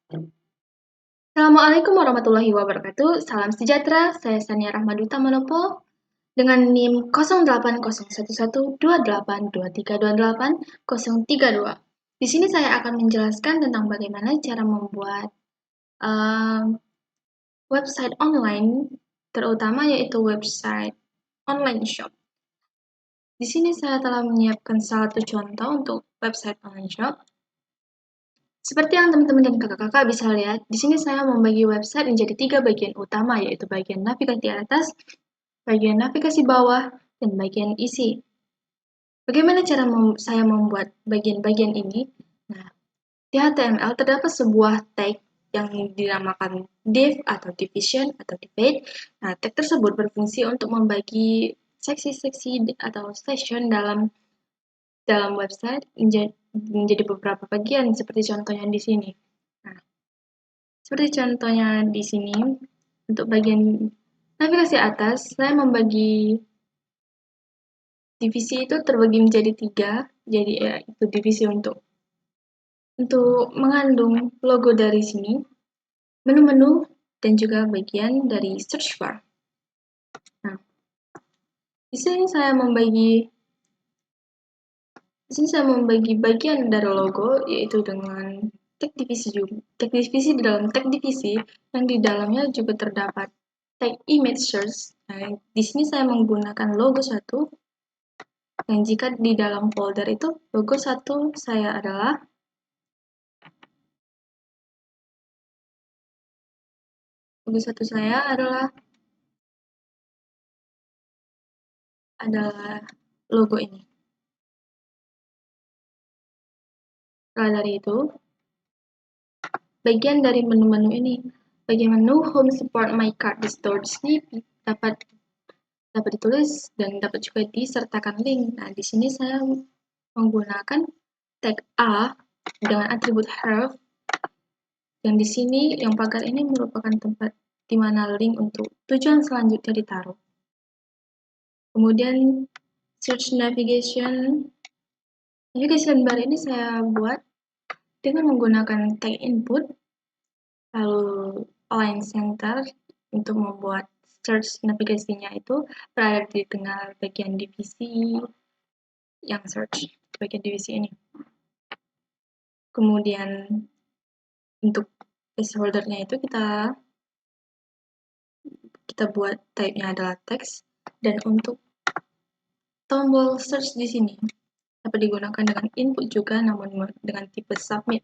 Assalamualaikum warahmatullahi wabarakatuh. Salam sejahtera. Saya Sania Rahmaduta Manopo dengan NIM 081128282328 Di sini saya akan menjelaskan tentang bagaimana cara membuat um, website online, terutama yaitu website online shop. Di sini saya telah menyiapkan satu contoh untuk website online shop. Seperti yang teman-teman dan kakak-kakak bisa lihat, di sini saya membagi website menjadi 3 bagian utama, yaitu bagian navigasi atas, bagian navigasi bawah, dan bagian isi. Bagaimana cara saya membuat bagian-bagian ini? Nah, di HTML terdapat sebuah tag yang dinamakan div atau division atau divide. Nah, tag tersebut berfungsi untuk membagi seksi-seksi atau section dalam website menjadi beberapa bagian seperti contohnya di sini. Nah, seperti contohnya di sini, untuk bagian navigasi atas, saya membagi divisi itu terbagi menjadi 3, jadi itu divisi untuk mengandung logo dari sini, menu-menu, dan juga bagian dari search bar. Nah, di sini saya membagi bagian dari logo, yaitu dengan tag divisi di dalam tag divisi yang di dalamnya juga terdapat tag image search. Nah, di sini saya menggunakan logo 1, yang jika di dalam folder itu logo 1 saya adalah logo ini. Setelah dari itu, bagian dari menu-menu ini, bagian menu Home Support My Card di store di sini dapat ditulis dan dapat juga disertakan link. Nah, di sini saya menggunakan tag A dengan atribut href, yang di sini yang pagar ini merupakan tempat di mana link untuk tujuan selanjutnya ditaruh. Kemudian search navigation bar ini saya buat dengan menggunakan tag input, lalu align center untuk membuat search navigasinya itu berada di tengah bagian divisi yang search, bagian divisi ini. Kemudian untuk placeholder-nya itu kita buat type-nya adalah text, dan untuk tombol search di sini dapat digunakan dengan input juga, namun dengan tipe submit.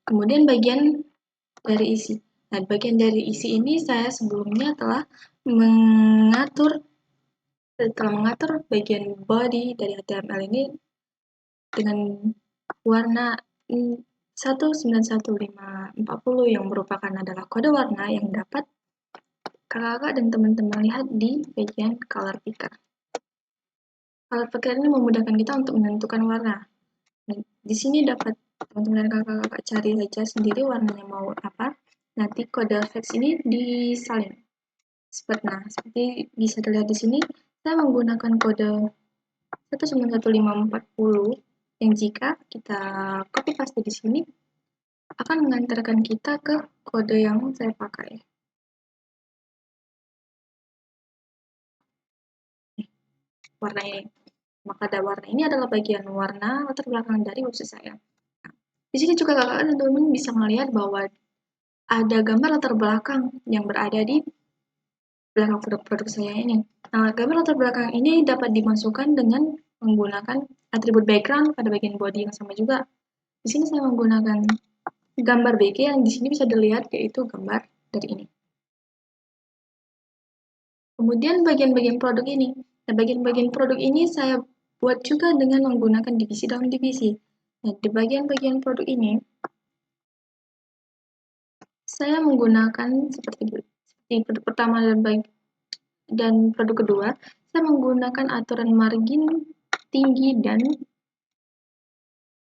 Kemudian bagian dari isi. Nah, bagian dari isi ini saya sebelumnya telah mengatur bagian body dari HTML ini dengan warna 191540 yang merupakan adalah kode warna yang dapat kakak-kakak dan teman-teman lihat di bagian color picker. Color picker ini memudahkan kita untuk menentukan warna. Nah, di sini dapat teman-teman dan kakak-kakak cari saja sendiri warnanya mau apa. Nanti kode flex ini disalin. Seperti bisa dilihat di sini, saya menggunakan kode 191540 yang jika kita copy paste di sini akan mengantarkan kita ke kode yang saya pakai. Warna ini. Maka warna ini adalah bagian warna latar belakang dari website saya. Nah, di sini juga kakak dan teman-teman bisa melihat bahwa ada gambar latar belakang yang berada di belakang produk saya ini. Nah, gambar latar belakang ini dapat dimasukkan dengan menggunakan atribut background pada bagian body yang sama juga. Di sini saya menggunakan gambar BG yang di sini bisa dilihat, yaitu gambar dari ini. Kemudian bagian-bagian produk ini. Nah, bagian-bagian produk ini saya buat juga dengan menggunakan divisi dalam divisi. Nah, di bagian-bagian produk ini saya menggunakan seperti produk pertama dan produk kedua, saya menggunakan aturan margin tinggi dan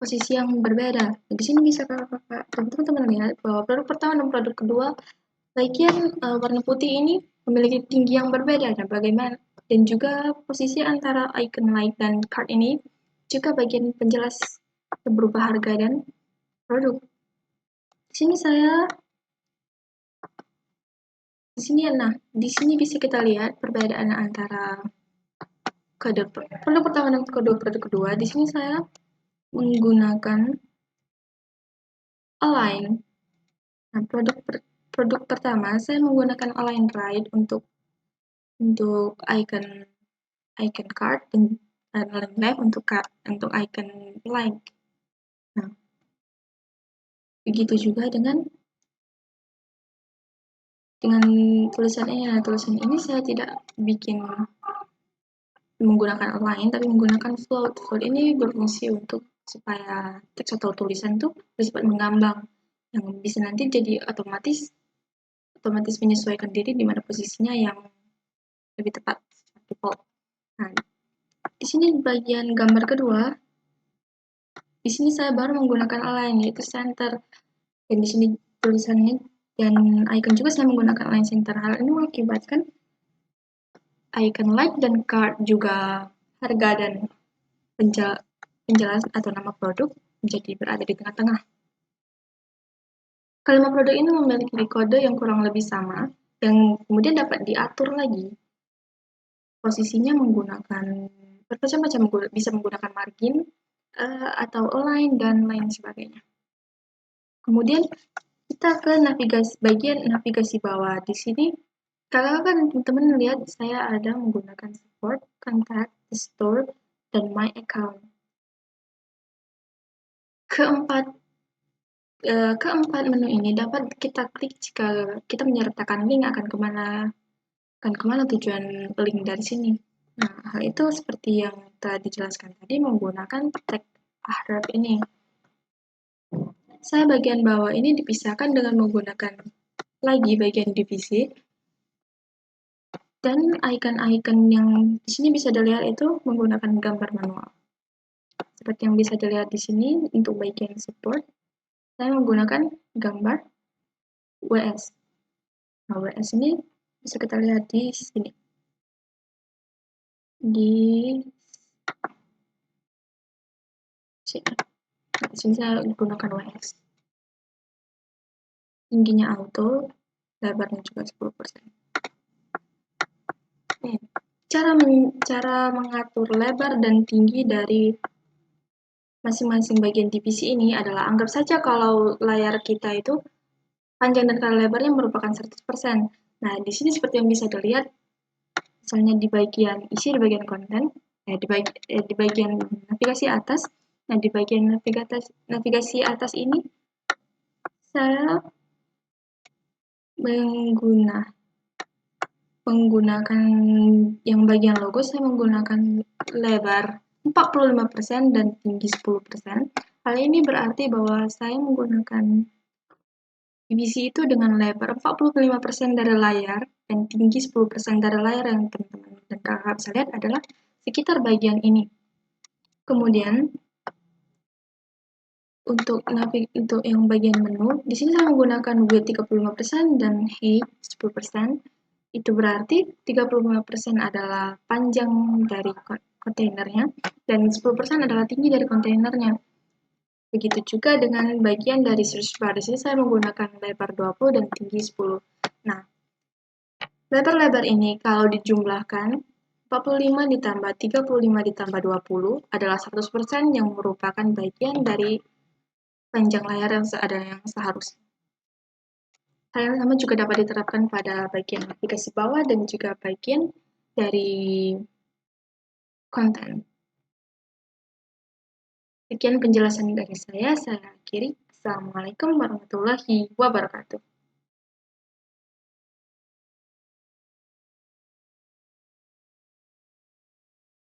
posisi yang berbeda. Nah, di sini bisa kakak teman-teman lihat bahwa produk pertama dan produk kedua bagian warna putih ini memiliki tinggi yang berbeda. Dan bagaimana dan juga posisi antara icon like dan card ini juga bagian penjelas berubah harga dan produk. sini di sini bisa kita lihat perbedaan antara produk pertama dan produk kedua. Di sini saya menggunakan Align. Nah, produk pertama saya menggunakan Align Right untuk icon card dan link left untuk icon like. Nah, begitu juga dengan tulisan ini. Nah, tulisan ini saya tidak menggunakan align, tapi menggunakan float. Float ini berfungsi untuk supaya teks atau tulisan itu bersifat mengambang, yang bisa nanti jadi otomatis menyesuaikan diri di mana posisinya yang lebih tepat. Nah, di sini bagian gambar kedua, di sini saya baru menggunakan align, yaitu center. Dan di sini tulisannya dan icon juga saya menggunakan align center. Hal ini mengakibatkan icon like dan card juga harga dan penjelasan atau nama produk menjadi berada di tengah-tengah. Kalimat produk ini memiliki kode yang kurang lebih sama, yang kemudian dapat diatur lagi. Posisinya menggunakan bermacam-macam, bisa menggunakan margin atau align dan lain sebagainya. Kemudian kita ke bagian navigasi bawah. Di sini kalau kan teman-teman lihat saya ada menggunakan support, contact, store, dan my account. Keempat menu ini dapat kita klik jika kita menyertakan link akan kemana tujuan link dari sini. Nah, hal itu seperti yang telah dijelaskan tadi menggunakan tag ahref ini. Saya bagian bawah ini dipisahkan dengan menggunakan lagi bagian divisi. Dan icon-icon yang di sini bisa dilihat itu menggunakan gambar manual. Seperti yang bisa dilihat di sini untuk bagian support, saya menggunakan gambar WS. Nah, WS ini bisa kita lihat di sini. Di sini saya menggunakan WS. Tingginya auto, lebarnya juga 10%. Cara mengatur lebar dan tinggi dari masing-masing bagian divisi ini adalah anggap saja kalau layar kita itu panjang dan kali lebarnya merupakan 100%. Nah, di sini seperti yang bisa dilihat, misalnya di bagian isi, di bagian konten, di bagian navigasi atas. Nah, di bagian navigasi atas ini, saya menggunakan yang bagian logo, saya menggunakan lebar 45% dan tinggi 10%. Hal ini berarti bahwa saya menggunakan divisi itu dengan lebar 45% dari layar dan tinggi 10% dari layar yang teman-teman dan kakak bisa lihat adalah sekitar bagian ini. Kemudian untuk yang bagian menu, di sini saya menggunakan width 35% dan height 10%. Itu berarti 35% adalah panjang dari kontainernya dan 10% adalah tinggi dari kontainernya. Begitu juga dengan bagian dari search bar. Di sini saya menggunakan lebar 20 dan tinggi 10. Nah, lebar-lebar ini kalau dijumlahkan 45 ditambah 35 ditambah 20 adalah 100% yang merupakan bagian dari panjang layar yang seharusnya. Hal yang sama juga dapat diterapkan pada bagian navigasi bawah dan juga bagian dari konten. Sekian penjelasan dari saya akhiri. Assalamualaikum warahmatullahi wabarakatuh.